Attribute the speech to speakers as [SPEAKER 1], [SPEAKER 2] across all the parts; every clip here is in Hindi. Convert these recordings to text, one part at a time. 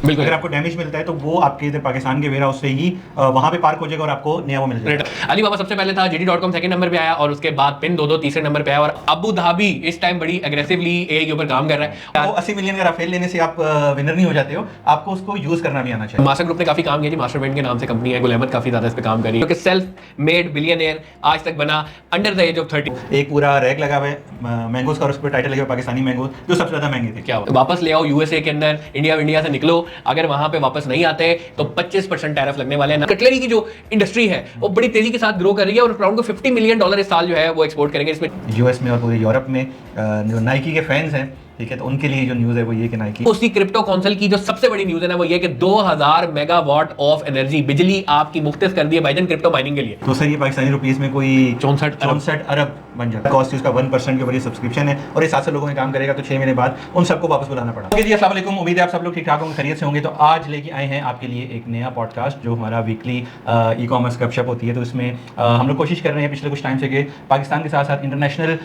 [SPEAKER 1] बिल्कुल।
[SPEAKER 2] अगर आपको डैमेज मिलता है तो वो आपके इधर पाकिस्तान के वेयर हाउस से ही वहां पे पार्क हो जाएगा और आपको नया वो मिल जाएगा।
[SPEAKER 1] अलीबाबा सबसे पहले था, JD.com सेकंड नंबर पे आया और उसके बाद पिन 2 तीसरे नंबर पे आया और अबू धाबी इस टाइम बड़ी एग्रेसिवली एआई के ऊपर काम कर रहा है।
[SPEAKER 2] तो 80 मिलियन का राफेल लेने से आप विनर नहीं हो जाते हो, आपको उसको यूज करना भी आना चाहिए।
[SPEAKER 1] मास्टर ग्रुप ने काफी काम किया जी, मास्टरमाइंड के नाम से कंपनी है, गुल अहमद काफी ज्यादा इस पे काम करी, क्योंकि सेल्फ मेड बिलियनियर आज तक बना अंडर द एज ऑफ 30।
[SPEAKER 2] एक पूरा रैक लगा हुआ है मैंगोज का और उस पर टाइटल लगे हुए पाकिस्तानी मैंगोज जो सबसे ज्यादा महंगे थे।
[SPEAKER 1] क्या वापस ले आओ यूएसए के अंदर, इंडिया से निकलो, अगर वहां पे वापस नहीं आते तो 25% टैरिफ लगने वाले हैं। कटलरी की जो इंडस्ट्री है वो बड़ी तेजी के साथ ग्रो कर रही है और अराउंड $50 मिलियन इस साल जो है वो एक्सपोर्ट करेंगे इसमें।
[SPEAKER 2] यूएस में और पूरे यूरोप में जो नाइकी के फैंस हैं, ठीक है, तो उनके लिए जो न्यूज़ है वो ये कि नाइकी
[SPEAKER 1] उसी क्रिप्टो काउंसिल की जो सबसे बड़ी न्यूज़ है ना वो ये कि 2000 मेगावाट ऑफ एनर्जी बिजली आपकी मुख्तस कर दी है भाईजान क्रिप्टो माइनिंग के लिए।
[SPEAKER 2] तो सर ये पाकिस्तानी रुपीस में कोई
[SPEAKER 1] 64
[SPEAKER 2] अरब बन जाता है। कॉस्ट उसका 1% के ऊपर सब्सक्रिप्शन है और ये 700 लोगों में काम करेगा तो 6 महीने बाद उन सबको वापस बुलाना पड़ा। ओके जी, अस्सलाम वालेकुम, उम्मीद है आप सब लोग ठीक ठाक होंगे, खैरियत से होंगे। तो आज लेके आए हैं आपके लिए एक नया पॉडकास्ट जो हमारा वीकली ई कॉमर्स गपशप होती है। तो इसमें हम लोग कोशिश कर रहे हैं पिछले कुछ टाइम से कि पाकिस्तान के साथ साथ इंटरनेशनल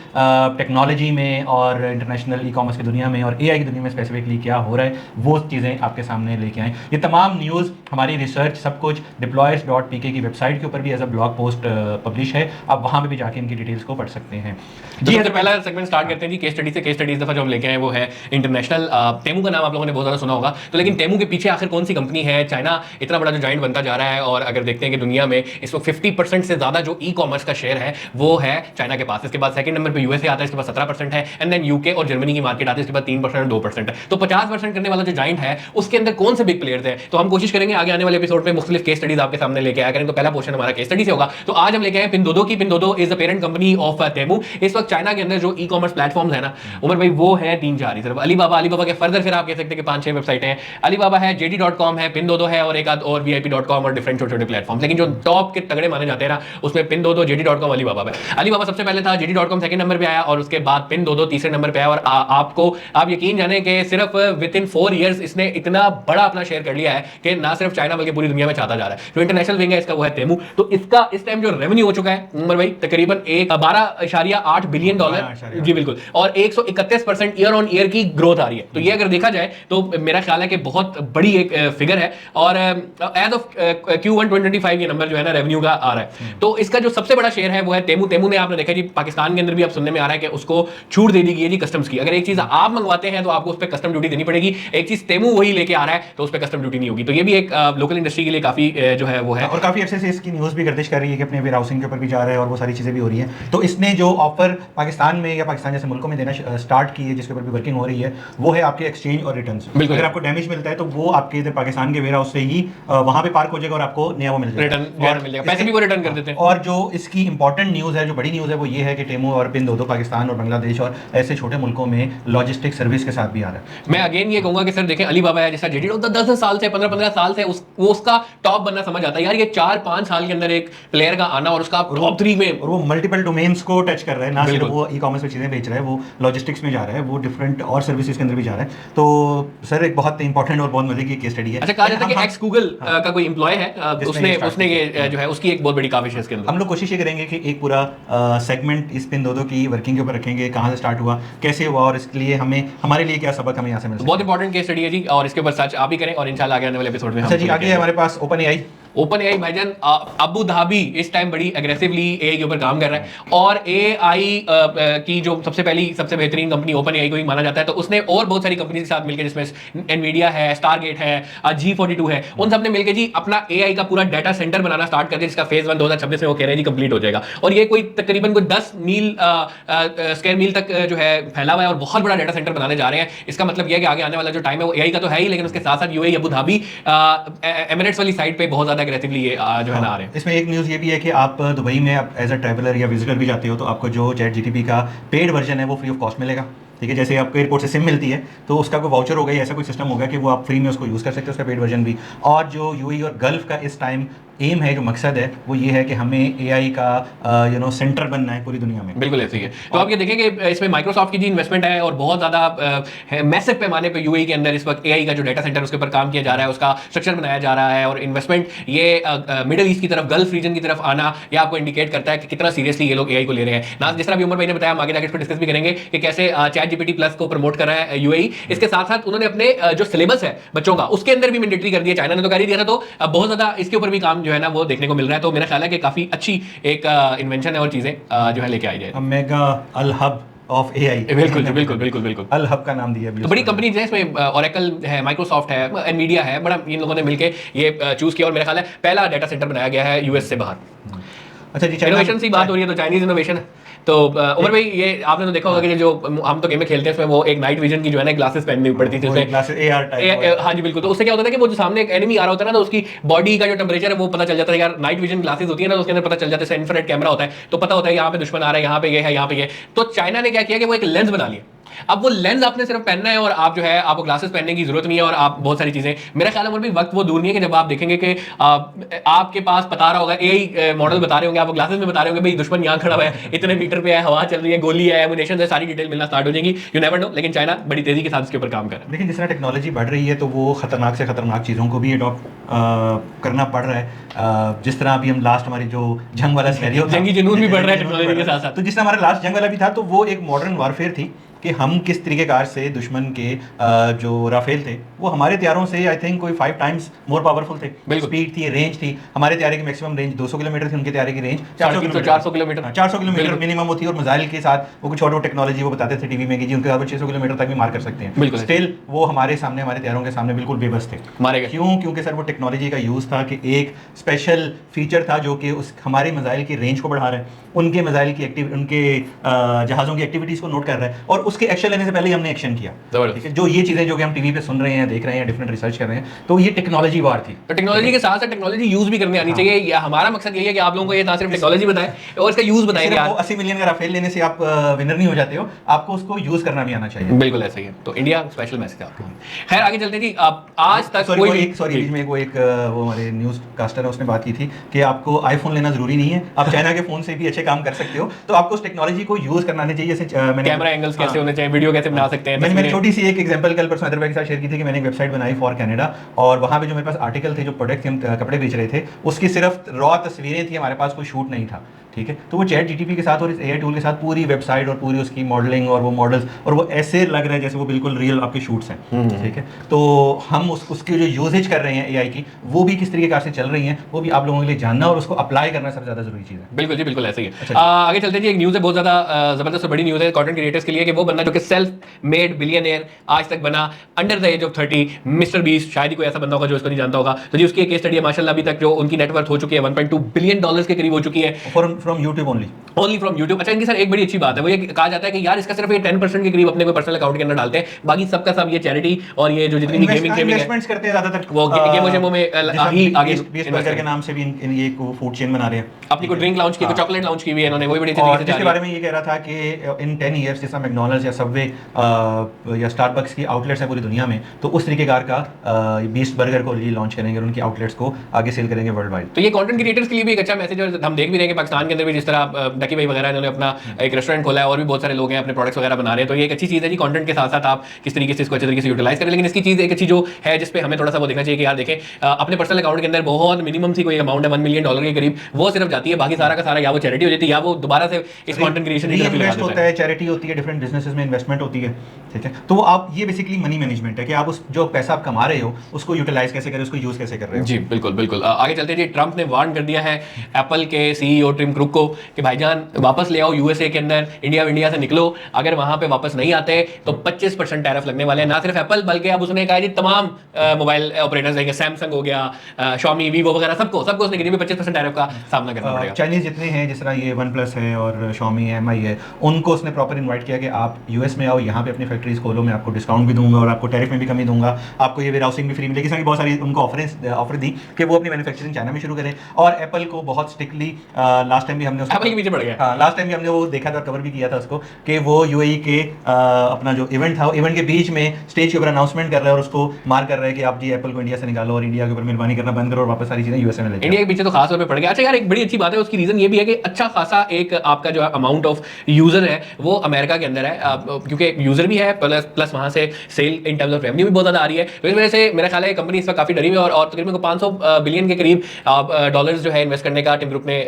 [SPEAKER 2] टेक्नोलॉजी में और इंटरनेशनल ई कॉमर्स की दुनिया में और AI की दुनिया में स्पेसिफिकली क्या हो रहा है वो चीज़ें आपके सामने लेके आए। ये तमाम न्यूज़, हमारी रिसर्च, सब कुछ deployers.pk की वेबसाइट के ऊपर भी as a blog post publish है, आप वहाँ पे भी जाके इनकी डिटेल्स को पढ़ सकते हैं।
[SPEAKER 1] जी, सबसे पहला सेगमेंट स्टार्ट करते हैं जी केस स्टडी से। केस स्टडी इस दफा जो हम लेके आए वो है इंटरनेशनल टेमू का नाम आप लोगों ने बहुत ज़्यादा सुना होगा, तो लेकिन टेमू के पीछे आखिर कौन सी कंपनी है? चाइना इतना बड़ा जो जॉइंट बनता जा रहा है और अगर देखते हैं कि दुनिया में इस वक्त 50% से ज़्यादा जो ई कॉमर्स का शेयर है वो है चाइना के पास। इसके बाद सेकंड नंबर पे यूएसए आता है, इसके पास 17% है, एंड देन यूके और जर्मनी की मार्केट आती है, इसके बाद 3% और 2% है। तो 50% करने वाला जो जॉइंट है उसके अंदर कौन से बिग प्लेयर्स हैं? तो हम कोशिश करेंगे आगे आने वाले एपिसोड में मुख्तलिफ केस स्टडीज आपके सामने लेके आया करें। तो पहला पोर्शन हमारा केस स्टडी से होगा। तो आज हम लेके आए पिनदोदो की। Pinduoduo is the parent company of Temu. इस वक्त चाइना के अंदर जो ई कॉमर्स प्लेटफॉर्म्स है ना उमर भाई, वो है 3-4 ही। सिर्फ अलीबाबा के फर्दर फिर आप कह सकते हैं कि 5-6 वेबसाइट हैं। अलीबाबा है, JD.com है, पिनदोदो है और एक आध और VIP.com और डिफरेंट छोटे छोटे प्लेटफॉर्म। लेकिन जो टॉप के तगड़े माने जाते हैं ना उसमें पिनदोदो, JD.com, अलीबाबा है। अलीबाबा सबसे पहले था, JD.com सेकंड नंबर पे आया और उसके बाद पिनदोदो तीसरे नंबर पे आया और आप यकीन जाने कि सिर्फ विद इन 4 इयर्स इसने इतना बड़ा अपना शेयर कर लिया है कि ना सिर्फ चाइना बल्कि पूरी दुनिया में छाता जा रहा है। जो इंटरनेशनल विंग है इसका वो है टेमू। तो इसका इस टाइम जो रेवेन्यू हो चुका है उमर भाई तकरीबन 12.8 बिलियन डॉलर। जी बिल्कुल, और 131% ईयर ऑन ईयर की ग्रोथ आ रही है। तो ये अगर देखा जाए तो मेरा ख्याल है कि बहुत बड़ी एक फिगर है और एज ऑफ Q1 2025 ये नंबर जो है ना रेवेन्यू का आ रहा है। तो इसका जो सबसे बड़ा शेयर है वो है टेमू। टेमू ने आपने देखा जी पाकिस्तान के अंदर भी अब सुनने में आ रहा है कि उसको छूट दे दी गई है जी कस्टम्स की। अगर एक चीज आप मंगवाते हैं तो आपको उस पर कस्टम ड्यूटी देनी पड़ेगी, एक चीज टेमू वही लेके आ रहा है तो उस पर कस्टम ड्यूटी नहीं होगी। तो ये भी एक लोकल इंडस्ट्री के लिए काफी जो है वो है
[SPEAKER 2] और काफी अरसे से इसकी न्यूज़ भी गर्दिश कर रही है कि अपने वेयर हाउसिंग के ऊपर भी जा रहा है और वो सारी चीज़ें भी हो रही हैं। तो इसने जो ऑफर पाकिस्तान में या पाकिस्तान जैसे मुल्कों में देना स्टार्ट की है जिसके ऊपर भी वर्किंग हो रही है वो है आपके एक्सचेंज और रिटर्न्स। अगर आपको डैमेज मिलता है तो वो आपके इधर पाकिस्तान के वेयर हाउस से ही वहाँ पे पार्क हो जाएगा और आपको नया वो मिल जाएगा,
[SPEAKER 1] रिटर्न मिल जाएगा, पैसे भी वो रिटर्न कर देते हैं।
[SPEAKER 2] और जो इसकी इंपॉर्टेंट न्यूज़ है, जो बड़ी न्यूज़ है वो ये है कि टेमू और पिनदोदो पाकिस्तान और बांग्लादेश और ऐसे छोटे मुल्कों में लॉजिस्टिक सर्विस के साथ भी आ रहा है।
[SPEAKER 1] मैं अगेन ये कहूंगा कि सर देखें अलीबाबा है जैसा JD 10 साल से 15 साल से वो उसका टॉप बनना समझ आता है यार। ये 4-5 साल के अंदर एक प्लेयर का आना और उसका टॉप 3 में,
[SPEAKER 2] और वो मल्टीपल डोमेन्स को टच कर रहा है, ना सिर्फ वो ई कॉमर्स में चीज़ें बेच रहा है, वो लॉजिस्टिक्स में जा रहा है, वो डिफरेंट और सर्विसेज के अंदर भी जा रहा है। तो सर एक बहुत इंपॉर्टेंट और बहुत मजे की केस स्टडी है।
[SPEAKER 1] अच्छा, कहा जाता है कि एक्स गूगल का कोई एम्प्लॉय है उसने ये जो है उसकी एक बहुत बड़ी काविश है इसके अंदर।
[SPEAKER 2] हम लोग कोशिश ये करेंगे कि एक पूरा सेगमेंट इस पिनदोदो की वर्किंग के ऊपर रखेंगे, कहाँ से स्टार्ट हुआ, कैसे हुआ और इसके लिए हमारे लिए क्या सबक हमें यहाँ से मिल सकता है।
[SPEAKER 1] बहुत इंपॉर्टेंट केस स्टडी है जी और इसके ऊपर सर्च आप ही करें और इंशाल्लाह आगे आने वाले एपिसोड में।
[SPEAKER 2] अच्छा जी, आगे हमारे पास ओपन एआई
[SPEAKER 1] भाईजान अबू धाबी इस टाइम बड़ी एग्रेसिवली एआई के ऊपर काम कर रहा है और एआई की जो सबसे बेहतरीन कंपनी ओपन एआई को ही माना जाता है। तो उसने और बहुत सारी कंपनी के साथ मिलकर जिसमें एनवीडिया है, स्टारगेट है, G42 है, उन सब ने मिलकर जी अपना एआई का पूरा डाटा सेंटर बनाना स्टार्ट कर दिया जिसका फेज 1 2026 में वो कह रहे हैं जी कंप्लीट हो जाएगा। और ये कोई तकरीबन 10 स्क्वायर मील तक जो है फैला हुआ है और बहुत बड़ा डाटा सेंटर बनाने जा रहे हैं। इसका मतलब यह है कि आगे आने वाला जो टाइम है वो एआई का तो है ही, लेकिन उसके साथ साथ यूएई अबू धाबी एमिरेट्स वाली साइड पे बहुत एग्रेसिवली ये जो है ना आ रहे हैं।
[SPEAKER 2] इसमें एक न्यूज़ ये भी है कि आप दुबई में आप एज अ ट्रैवलर या विजिटर भी जाते हो तो आपको जो ChatGPT का पेड वर्जन है वो फ्री ऑफ कॉस्ट मिलेगा। ठीक है, जैसे आपको एयरपोर्ट से सिम मिलती है तो उसका कोई वाउचर होगा या ऐसा कोई सिस्टम होगा कि वो आप फ्री में उसको यूज़ कर सकते हो, उसका पेड वर्जन भी। और जो यूएई और गल्फ का इस टाइम एम है, जो मकसद है, वो ये है कि हमें AI का सेंटर बनना है पूरी दुनिया में।
[SPEAKER 1] बिल्कुल ऐसे ही है। तो आप ये देखें कि इसमें माइक्रोसॉफ्ट की जी इन्वेस्टमेंट है और बहुत ज़्यादा मैसिव पैमाने पे यूएई के अंदर इस वक्त AI का जो डाटा सेंटर उसके ऊपर काम किया जा रहा है, उसका स्ट्रक्चर बनाया जा रहा है और इन्वेस्टमेंट ये मिडिल ईस्ट की तरफ, गल्फ रीजन की तरफ आना, ये आपको इंडिकेट करता है कि कितना सीरियसली ये लोग AI को ले रहे हैं ना। जिस तरह भी उमर भाई ने बताया, हम आगे जाकर इसको डिस्कस भी करेंगे कि कैसे ChatGPT प्लस को प्रमोट कर रहा है यूएई। इसके साथ साथ उन्होंने अपने जो सिलेबस है बच्चों का उसके अंदर भी मैंडेटरी कर दिया, चाइना ने तो कर ही दिया था, तो बहुत ज़्यादा इसके ऊपर भी काम जो है ना वो देखने को मिल रहा है। तो मेरा ख्याल है कि काफ़ी अच्छी एक इन्वेंशन है और चीज़ें जो है लेके आई जाए।
[SPEAKER 2] मेगा अल हब ऑफ AI।
[SPEAKER 1] बिल्कुल बिल्कुल बिल्कुल बिल्कुल
[SPEAKER 2] अल हब का नाम दिया।
[SPEAKER 1] तो बड़ी कंपनीज है इसमें, ओरेकल है, माइक्रोसॉफ्ट है, एनवीडिया है, बड़ा इन लोगों ने मिलके ये चूज किया और मेरा ख्याल है पहला डाटा सेंटर बनाया गया है यूएस से बाहर।
[SPEAKER 2] अच्छा जी,
[SPEAKER 1] इनोवेशन से बात हो रही है तो चाइनीज इनोवेशन है। तो उमर भाई ये आपने तो देखा होगा कि जो हम तो गेम में खेलते हैं उसमें वो एक नाइट विजन की जो है ना ग्लासेस पहननी पड़ती थी उसमें, हाँ जी बिल्कुल। तो उससे क्या होता था कि वो जो सामने एक एनिमी आ रहा होता है ना, तो उसकी बॉडी का जो टेम्परेचर है वो पता चल जाता है। यार नाइट विजन ग्लासेस होती है ना, तो उसके अंदर पता चल जाता है, इंफ्रारेड कैमरा होता है, तो पता होता है यहाँ पे दुश्मन आ रहा है, यहाँ पे ये है, यहाँ पे ये। तो चाइना ने क्या किया कि वो एक लेंस बना लिया। अब वो लेंस आपने सिर्फ पहनना है और आप जो है आपको ग्लासेस पहनने की जरूरत नहीं है और आप बहुत सारी चीजें, मेरा ख्याल है भी वक्त वो दूर नहीं है कि जब आप देखेंगे कि आपके पास बता रहा होगा AI मॉडल बता रहे होंगे, आपको ग्लासेस में बता रहे होंगे भाई दुश्मन यहाँ खड़ा हुआ है, इतने मीटर पे है, हवा चल रही है, गोली है, एमुनेशन है, सारी डिटेल मिलना स्टार्ट हो जाएगी। You never know. लेकिन चाइना बड़ी तेजी के साथ इसके ऊपर काम कर रहा है।
[SPEAKER 2] लेकिन जिस तरह टेक्नोलॉजी बढ़ रही है तो वो खतरनाक से खतरनाक चीज़ों को भी अडॉप्ट करना पड़ रहा है। जिस तरह अभी हम लास्ट हमारी जो जंग वाला सिनेरियो था,
[SPEAKER 1] जंगी जुनून भी बढ़ रहा है टेक्नोलॉजी के साथ साथ।
[SPEAKER 2] तो जिस तरह हमारा लास्ट जंग वाला भी था, तो वो एक मॉडर्न वॉरफेयर थी कि हम किस तरीकेकार से दुश्मन के जो राफेल थे वो हमारे तैयारों से आई थिंक कोई 5 टाइम्स मोर पावरफुल थे। स्पीड थी, रेंज थी, हमारे तैयारे की मैक्सिमम रेंज 200 किलोमीटर थी, उनके तैयारे की रेंज
[SPEAKER 1] 400 किलोमीटर
[SPEAKER 2] 400 किलोमीटर मिनिमम होती है। और मिसाइल के साथ वो कुछ छोटे टेक्नोलॉजी वो बताते थे टीवी में कि जी उनके साथ वो 600 किलोमीटर तक भी मार कर सकते हैं। स्टिल वो हमारे सामने, हमारे तैयारों के सामने बिल्कुल बेबस थे। क्यों? क्योंकि सर वो टेक्नोलॉजी का यूज था कि एक स्पेशल फीचर था जो कि उस हमारे मिसाइल की रेंज को बढ़ा रहा है, उनके मिसाइल की उनके जहाज़ों की एक्टिविटीज को नोट कर रहा है और उसके एक्शन लेने से पहले हमने एक्शन किया। ठीक है, जो ये चीजें जो कि हम टीवी पे सुन रहे हैं, देख रहे हैं, डिफरेंट रिसर्च कर रहे हैं, तो ये टेक्नोलॉजी वार थी।
[SPEAKER 1] तो टेक्नोलॉजी के साथ साथ टेक्नोलॉजी यूज भी करने आनी चाहिए। या हमारा मकसद यही है कि आप लोगों को ये ना सिर्फ टेक्नोलॉजी बताएं और इसका यूज बताएंगे।
[SPEAKER 2] 80 मिलियन का राफेल लेने से आप विनर नहीं हो जाते हो, आपको उसको यूज करना भी आना चाहिए।
[SPEAKER 1] बिल्कुल ऐसा ही है। तो इंडिया स्पेशल मैसेज आपको। खैर आगे चलते हैं जी। आप आज तक
[SPEAKER 2] कोई बीच में वो हमारे न्यूज कास्टर है, उसने बात की थी कि आपको आईफोन लेना जरूरी नहीं है, आप चाइना के फोन से भी अच्छे काम कर सकते हो। तो आपको उस टेक्नोलॉजी को यूज करना आना चाहिए। जैसे
[SPEAKER 1] कैमरा एंगल्स कैसे होने चाहिए, वीडियो कैसे बना सकते हैं।
[SPEAKER 2] मैंने छोटी सी एक एग्जांपल कल परसों हैदराबाद के साथ शेयर की थी कि मैंने एक वेबसाइट बनाई फॉर कनाडा और वहाँ पे जो मेरे पास आर्टिकल थे, जो प्रोडक्ट हम कपड़े बेच रहे थे, उसकी सिर्फ रॉ तस्वीरें थी, हमारे पास कोई शूट नहीं था। ठीक है, तो वो चैट जीटीपी के साथ और इस AI टूल के साथ पूरी वेबसाइट और पूरी उसकी मॉडलिंग और वो मॉडल्स और वो ऐसे लग रहा है जैसे वो बिल्कुल रियल आपके शूट्स हैं। ठीक है, तो हम उसकी जो यूजेज कर रहे हैं AI की, वो भी किस तरीके से चल रही हैं, वो भी आप लोगों के लिए जानना और उसको अप्लाई करना सबसे ज़्यादा जरूरी चीज़ है।
[SPEAKER 1] बिल्कुल जी, बिल्कुल ऐसे ही है। आगे चलते हैं जी। एक न्यूज़ है बहुत ज़्यादा ज़बरदस्त और बड़ी न्यूज़ है कंटेंट क्रिएटर्स के लिए कि वो बंदा जो कि सेल्फ मेड बिलियनियर आज तक बना under the age of 30, Mister Beast, शायद ही कोई ऐसा बंदा होगा जो इसको नहीं जानता होगा। तो जी उसकी एक केस स्टडी है माशाल्लाह, अभी तक जो उनकी नेटवर्थ हो चुकी है $1.2 बिलियन के करीब हो चुकी है
[SPEAKER 2] from YouTube only
[SPEAKER 1] from YouTube. अच्छा, इनकी सर एक बड़ी अच्छी बात है, वो ये कहा जाता है कि यार इसका सिर्फ ये 10% के करीब अपने कोई पर्सनल अकाउंट के अंदर डालते हैं, बाकी सबका सब ये चैरिटी और ये जो जितनी भी गेमिंग
[SPEAKER 2] इन्वेस्टमेंट्स करते हैं ज्यादातर,
[SPEAKER 1] वो गेमों में ही आगे
[SPEAKER 2] बर्गर के नाम से भी ये फूड चेन बना रहे हैं।
[SPEAKER 1] अपनी को ड्रिंक लॉन्च की, को चॉकलेट लॉन्च की भी है इन्होंने, वही बड़ी अच्छी तरीके से।
[SPEAKER 2] इसके बारे में ये कह रहा था कि इन 10 इयर्स जैसा मैकडॉनल्ड्स या सबवे या स्टारबक्स की आउटलेट्स हैं पूरी दुनिया में, तो उस तरीकेकार का बीस्ट बर्गर को लॉन्च करेंगे और उनकी आउटलेट्स को आगे सेल करेंगे वर्ल्ड वाइड।
[SPEAKER 1] तो ये कंटेंट क्रिएटर्स के लिए भी एक अच्छा मैसेज है। हम देख भी रहे हैं कि पाकिस्तान के अंदर भी जिस तरह डकी भाई वगैरह इन्होंने अपना एक रेस्टोरेंट खोला है और भी बहुत सारे लोग हैं अपने प्रोडक्ट्स वगैरह बना रहे हैं। तो ये एक अच्छी चीज़ है जी, कंटेंट के साथ साथ आप किस तरीके से इसको अच्छे तरीके से यूटिलाइज करें। लेकिन इसकी चीज़ एक अच्छी जो है जिस पे हमें थोड़ा सा वो देखना चाहिए कि यार देखें अपने पर्सनल अकाउंट के अंदर बहुत मिनिमम सी कोई अमाउंट है $1 मिलियन के करीब, वो सिर्फ जाती है, बाकी सारा का सारा या वो चैरिटी हो जाती है या वो दोबारा से इस कंटेंट क्रिएशन की तरफ
[SPEAKER 2] इन्वेस्ट होता है, चैरिटी होती है, डिफरेंट बिजनेसेस में इन्वेस्टमेंट होती है। ठीक है, तो आप ये बेसिकली मनी मैनेजमेंट है कि आप उस जो पैसा आप कमा रहे हो उसको यूटिलाइज कैसे करें, उसको यूज कैसे कर रहे हो।
[SPEAKER 1] जी बिल्कुल बिल्कुल। आगे चलते हैं जी। ट्रंप ने वार्न कर दिया है एप्पल के CEO टिम कुक को कि भाईजान वापस ले आओ यूएसए के अंदर, इंडिया से निकलो, अगर वहां पे वापस नहीं आते तो 25% टैरिफ लगने वाले हैं। ना सिर्फ एप्पल बल्कि अब उसने कहा जी तमाम मोबाइल ऑपरेटर्स हैं, सैमसंग हो गया, Xiaomi, वीवो वगैरह सबको उसने कहा 25% टैरिफ का सामना करना पड़ेगा।
[SPEAKER 2] चाइनीज जितने हैं, जिस तरह ये OnePlus है और Xiaomi है, MI है, उनको उसने प्रॉपर इन्वाइट किया कि आप यूएस में आओ, यहाँ पे अपनी फैक्ट्रीज खोलो, मैं आपको डिस्काउंट भी दूंगा और आपको टैरिफ में भी कमी दूंगा, आपको ये वेयरहाउसिंग भी फ्री मिलेगी। इसमें बहुत सारी उनको ऑफर दी कि वो अपनी मैन्युफैक्चरिंग चाइना में शुरू करें। और एप्पल को बहुत स्ट्रिक्टली लास्ट टाइम भी हमने
[SPEAKER 1] एप्पल के पीछे पड़ गया।
[SPEAKER 2] हाँ, लास्ट टाइम भी हमने वो देखा था, कवर भी किया था उसको, कि वो यूएई के अपना जो इवेंट था, इवेंट के बीच में स्टेज के ऊपर अनाउंसमेंट कर रहा है और उसको मार कर रहा है कि आप जी एप्पल को इंडिया से निकालो और इंडिया के ऊपर मेहरबानी करना बंद करो और वापस सारी चीजें यूएसए में लेके
[SPEAKER 1] इंडिया के पीछे तो खास तौर पे पड़ गया। अच्छा यार, एक बड़ी अच्छी बात है, उसकी रीजन ये भी है कि अच्छा खासा एक आपका जो अमाउंट ऑफ यूजर है वो अमेरिका के अंदर है, क्योंकि यूजर भी है प्लस वहां से sale in terms of revenue भी बहुत ज्यादा आ रही है। तो इस वजह से मेरा ख्याल है कंपनी इस वक्त काफी डरी हुई है और तकरीबन 500 बिलियन के करीब डॉलर्स जो है इन्वेस्ट करने का टिम ग्रुप ने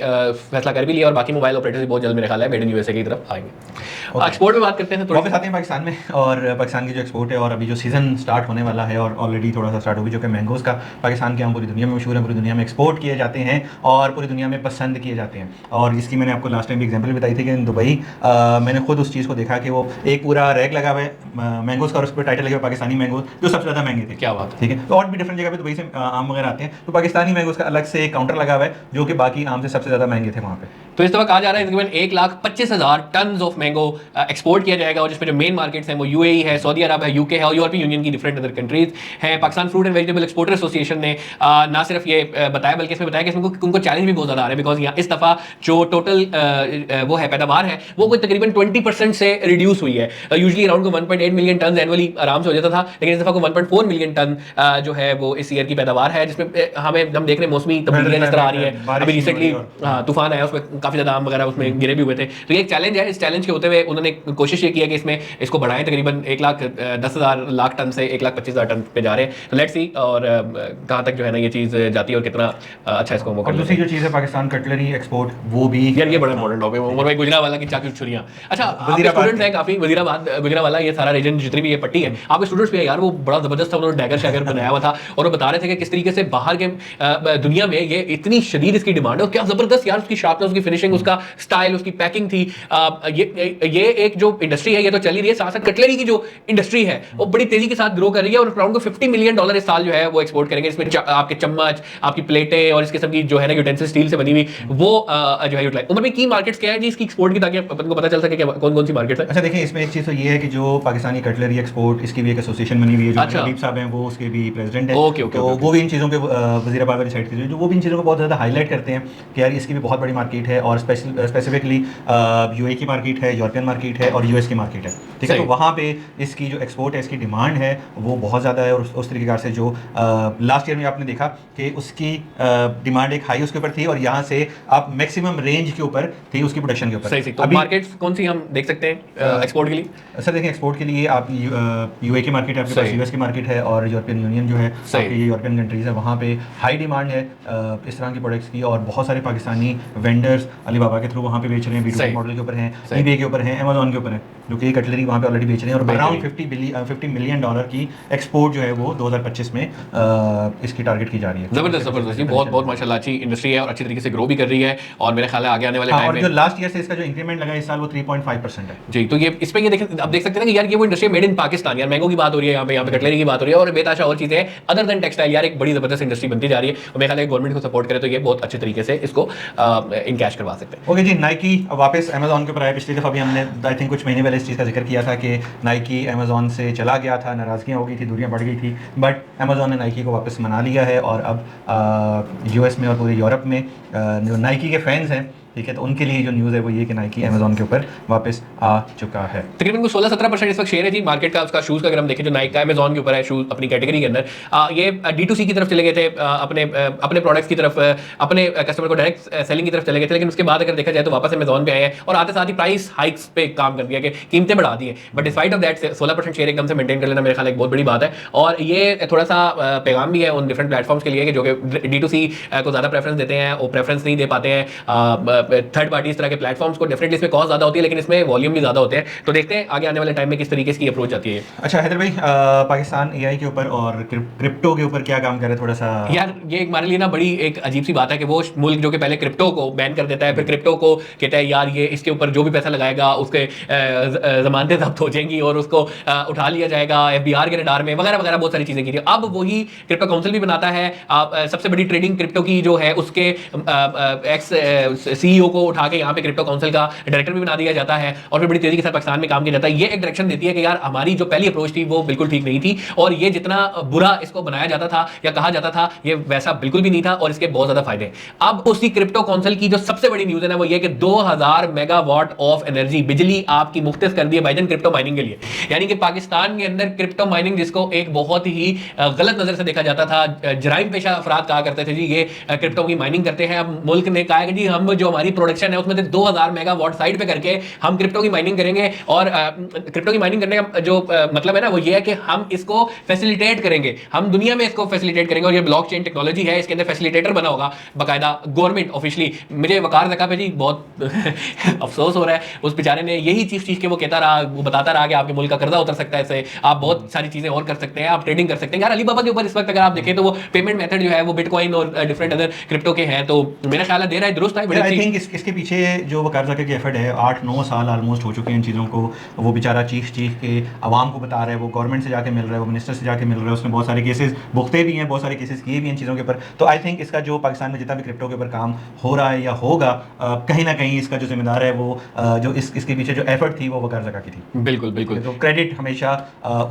[SPEAKER 1] फैसला कर भी लिया और बाकी मोबाइल ऑपरेटर्स भी बहुत जल्द मेरा ख्याल है मेड इन यूएसए की तरफ आएंगे। एक्सपोर्ट में बात करते हैं,
[SPEAKER 2] वापस आते हैं पाकिस्तान में, और पाकिस्तान की जो एक्सपोर्ट है और अभी जो सीजन स्टार्ट होने वाला है और ऑलरेडी थोड़ा सा स्टार्ट हो गया, जो कि मैंगोज का पाकिस्तान के आम पूरी दुनिया में मशहूर है, पूरी दुनिया में एक्सपोर्ट किए जाते हैं और पूरी दुनिया में पसंद किए जाते हैं। और इसकी मैंने आपको लास्ट टाइम भी एग्जांपल बताई थी कि दुबई मैंने खुद उस चीज़ को देखा कि वो एक पूरा रैक लगा हुआ है मैंगोज का और उस पर टाइटल लगा हुआ पाकिस्तानी मैंगोज, जो सबसे ज़्यादा महंगे थे।
[SPEAKER 1] क्या बात है,
[SPEAKER 2] ठीक है। तो और भी डिफरेंट जगह पे दुबई से आम वगैरह आते हैं, तो पाकिस्तानी मैंगोज का अलग से काउंटर लगा हुआ है जो कि बाकी आम से सबसे ज़्यादा महंगे थे वहाँ पे।
[SPEAKER 1] तो इस दफा कहा जा रहा है तकरीबन 1,25,000 टन ऑफ मैंगो एक्सपोर्ट किया जाएगा और जिसमें जो मेन मार्केट्स हैं वो यूएई है, सऊदी अरब है, यूके है और यूरोपियन यूनियन की डिफरेंट अदर कंट्रीज हैं। Pakistan fruit and vegetable exporter association ने ना सिर्फ ये बताया बल्कि इसमें बताया कि इसमें उनको चैलेंज भी बहुत ज़्यादा आ रहे हैं, बिकॉज यहाँ इस दफ़ा जो टोटल वो है पैदावार है वो कोई तकरीबन 20% से रिड्यूस हुई है। Usually around 1.8 million ton annually आराम से हो जाता था, लेकिन इस दफ़ा को 1.4 मिलियन टन जो है वो इस ईयर की पैदावार है, जिसमें हम देख रहे हैं मौसमी तब्दीलियां इस तरह आ रही है। अभी रिसेंटली तूफान आया, उसमें काफ़ी ज़्यादा आम वगैरह उसमें गिरे भी हुए थे। तो ये एक चैलेंज है, इस चैलेंज के होते हुए उन्होंने कोशिश ये की है कि इसमें इसको बढ़ाएं, तकरीबन 1,10,000 लाख टन से 1,25,000 टन पे जा रहे हैं। तो लेट्स सी और कहाँ तक जो है ना ये चीज़ जाती है और कितना अच्छा इसको मौका।
[SPEAKER 2] और दूसरी जो चीज़ है पाकिस्तान कटलरी एक्सपोर्ट, वो भी
[SPEAKER 1] यार ये बड़ा इंपॉर्टेंट टॉपिक है। उमर भाई, गुजरावाला की चाकू छुरियां, अच्छा आपके स्टूडेंट्स हैं काफी, वजीराबाद गुजरावाला ये सारा रीजन जितनी भी ये पट्टी है आपके स्टूडेंट्स भी है यार, वो बड़ा जबरदस्त था, उन्होंने डैगर शैगर बनाया हुआ था और वो बता रहे थे कि किस तरीके से बाहर के दुनिया में ये इतनी शदीद इसकी डिमांड है और क्या जबरदस्त यार उसकी शार्पनेस, उसकी फिनिशिंग, उसका स्टाइल, उसकी पैकिंग थी। ये एक जो इंडस्ट्री है ये तो चल ही रही है, साथ साथ कटलरी की जो इंडस्ट्री है वो बड़ी तेजी के साथ ग्रो कर रही है और अराउंड $50 मिलियन इस साल जो है वो एक्सपोर्ट करेंगे। इसमें आपके चम्मच, आपकी प्लेटें और इस किस्म की जो है ना यूटेंसिल स्टील से बनी हुई वो जो है यूटिलाइज। उमर में की मार्केट्स क्या है जी इसकी एक्सपोर्ट की, ताकि अपन को पता चल सके कौन कौन सी मार्केट्स है।
[SPEAKER 2] अच्छा देखिए, इसमें एक चीज़ तो ये है कि जो पाकिस्तानी कटलरी एक्सपोर्ट, इसकी भी एक एसोसिएशन बनी हुई है, जो हबीब साहब हैं वो उसके भी प्रेसिडेंट है। तो वो भी इन चीज़ों पे वज़ीराबाद वाली साइड की जो वो भी इन चीज़ों को बहुत ज़्यादा हाईलाइट करते हैं कि यार इसकी भी बहुत बड़ी मार्केट है और स्पेसिफिकली यूएई की मार्केट है, यूरोपियन मार्केट है और यूएस की मार्केट है। ठीक है, तो वहाँ पे इसकी जो एक्सपोर्ट है, इसकी डिमांड है वो बहुत ज़्यादा है। और उस तरीके से जो लास्ट ईयर में आपने देखा कि उसकी डिमांड एक हाई उसके ऊपर थी और यहाँ से आप मैक्सिमम रेंज के ऊपर थी उसकी प्रोडक्शन के ऊपर।
[SPEAKER 1] सही। तो मार्केट्स कौन सी हम देख सकते हैं एक्सपोर्ट के लिए?
[SPEAKER 2] सर देखें, एक्सपोर्ट के लिए आप यूए की मार्केट है, आपके पास यूएस की मार्केट है और यूरोपियन यूनियन जो है, आपकी यूरोपियन कंट्रीज है, वहाँ पे हाई डिमांड है इस तरह की प्रोडक्ट्स की। और बहुत सारे पाकिस्तानी वेंडर्स अलीबाबा के थ्रू वहाँ पे बेच रहे हैं, B2B मॉडल के ऊपर हैं, eBay के ऊपर हैं, अमेजोन के ऊपर है, जो कि कटलरी वहाँ पे ऑलरेडी बेच रहे हैं। और अराउंड $50 मिलियन की एक्सपोर्ट जो है वो 2025 में इसकी टारगेट की जा रही है।
[SPEAKER 1] जबरदस्त, बहुत माशाल्लाह अच्छी इंडस्ट्री है और अच्छी तरीके से ग्रो भी कर रही है और मेरे ख्याल है आगे आने वाले टाइम में।
[SPEAKER 2] और जो लास्ट ईयर से इसका जो इंक्रीमेंट लगा इस साल वो 3.5% है जी।
[SPEAKER 1] तो ये इस पे ये आप देख सकते हैं कि यार ये वो इंडस्ट्री मेड इन पाकिस्तान, यार मैंगो की बात हो रही है यहाँ पे कटलरी की बात हो रही है और बेताशा और चीजें अदर देन टेक्सटाइल, यार एक बड़ी जबरदस्त इंडस्ट्री बनती जा रही है और मेरे ख्याल है गवर्नमेंट को सपोर्ट करे तो ये बहुत अच्छे तरीके से इसको इनकैश करवा सकते हैं।
[SPEAKER 2] ओके जी, नाइकी वापस अमेजोन के ऊपर आया। पिछली दफा भी हमने आई थिंक कुछ महीने पहले इस चीज़ का जिक्र किया था कि नाइकी अमेजोन से चला गया था, नाराज़गियाँ हो गई थी, दूरियाँ बढ़ गई थी, बट अमेजोन ने नाइकी को वापस मना लिया है और अब यूएस में और पूरे यूरोप में जो नाइकी के फैंस हैं, ठीक है, तो उनके लिए जो न्यूज़ है वो ये कि नाइकी अमेजोन के ऊपर वापस आ चुका है।
[SPEAKER 1] तकरीबन 16-17% इस वक्त शेयर है जी मार्केट का उसका शूज़ का। अगर हम देखें जो नाइकी का अमेजोन के ऊपर है शूज़ अपनी कैटेगरी के अंदर, ये D2C की तरफ चले गए थे, अपने प्रोडक्ट्स की तरफ, अपने कस्टमर को डायरेक्ट सेलिंग की तरफ चले गए थे, लेकिन उसके बाद अगर देखा जाए तो वापस अमेजोन पे आए हैं और आते साथ ही प्राइस हाइक्स पे काम कर दिया कि कीमतें बढ़ा दी हैं। But despite of that 16% share एकदम से मेंटेन कर लेना मेरे ख्याल एक बहुत बड़ी बात है और ये थोड़ा सा पैगाम भी है उन डिफरेंट प्लेटफॉर्म्स के लिए कि जो कि D2C को ज़्यादा प्रेफरेंस देते हैं, वो प्रेफरेंस नहीं दे पाते हैं थर्ड पार्टी के प्लेटफॉर्म्स को। डेफिनेटली इसमें कॉस्ट ज्यादा होती है लेकिन इसमें वॉल्यूम भी ज्यादा होते हैं। तो देखते हैं आगे आने वाले टाइम में किस तरीके की अप्रोच आती है।
[SPEAKER 2] अच्छा हैदर भाई, पाकिस्तान एआई के ऊपर और क्रिप्टो के ऊपर क्या काम करे थोड़ा सा? यार
[SPEAKER 1] ये हमारे लिए ना बड़ी एक अजीब सी बात है कि वो मुल्क जो कि पहले क्रिप्टो को बैन कर देता है, फिर क्रिप्टो को कहता है यार ये इसके ऊपर जो भी पैसा लगाएगा उसके जमानतें जब्त हो जाएंगी और उसको उठा लिया जाएगा FBI के रडार में वगैरह वगैरह बहुत सारी चीजें की थी। अब वही क्रिप्टो काउंसिल भी बनाता है, सबसे बड़ी ट्रेडिंग क्रिप्टो की जो है उसके एक्स सीईओ को उठा के यहाँ पे क्रिप्टो काउंसिल का डायरेक्टर भी बना दिया जाता है और फिर बड़ी तेजी के साथ पाकिस्तान में काम किया जाता है। ये एक डायरेक्शन देती है कि यार हमारी जो पहली अप्रोच थी वो बिल्कुल ठीक नहीं थी और ये जितना बुरा इसको बनाया जाता था या कहा जाता था ये वैसा बिल्कुल भी नहीं था और इसके बहुत ज्यादा फायदे। अब उसी क्रिप्टो काउंसिल की जो सबसे बड़ी न्यूज़ है ना वो ये कि 2000 मेगावाट ऑफ एनर्जी बिजली आपकी मुख्तस कर दी है भाईजान क्रिप्टो माइनिंग के लिए। यानी कि पाकिस्तान के अंदर क्रिप्टो माइनिंग जिसको एक बहुत ही गलत नजर से देखा जाता था, जराइम पेशा अफराद कहा करते थे जी ये क्रिप्टो की माइनिंग करते हैं, अब मुल्क ने कहा कि जी हम जो हमारी प्रोडक्शन है उसमें से 2000 मेगावाट साइड पे करके हम क्रिप्टो की माइनिंग करेंगे और क्रिप्टो की माइनिंग करने का जो मतलब है ना वो ये है कि हम इसको फैसिलिटेट करेंगे, हम दुनिया में इसको फैसिलिटेट करेंगे और ये ब्लॉकचेन टेक्नोलॉजी है, इसके अंदर फैसिलिटेटर बना होगा बाकायदा गवर्नमेंट ऑफिशियली। मुझे वकार जका पे जी बहुत अफसोस हो रहा है, उस बेचारे ने यही चीज के वो कहता रहा, वो बताता रहा कि आपके मुल्क का कर्जा उतर सकता है, इससे आप बहुत सारी चीजें और कर सकते हैं, आप ट्रेडिंग कर सकते हैं। यार अलीबाबा के ऊपर इस वक्त अगर आप देखें तो वो पेमेंट मेथड जो है वो बिटकॉइन और डिफरेंट अदर क्रिप्टो के हैं, तो मेरा ख्याल है दे रहा है, दुरुस्त है।
[SPEAKER 2] आई थिंक इसके पीछे जो वकार ज़का की एफर्ट है 8-9 साल ऑलमोस्ट हो चुके हैं इन चीज़ों को, वो बेचारा चीख के आवाम को बता रहा है, वो गवर्नमेंट से जाके मिल रहा है, वो मिनिस्टर से जाके मिल रहा है, उसने बहुत सारे केसेस भुगते भी हैं, बहुत सारे केसेस किए भी हैं इन चीज़ों के ऊपर। तो आई थिंक इसका जो पाकिस्तान में जितना भी क्रिप्टो के ऊपर काम हो रहा है या होगा, कहीं ना कहीं इसका जो जिम्मेदार है वो जो इसके पीछे जो एफर्ट थी वो वकार ज़का की थी।
[SPEAKER 1] बिल्कुल बिल्कुल,
[SPEAKER 2] तो क्रेडिट हमेशा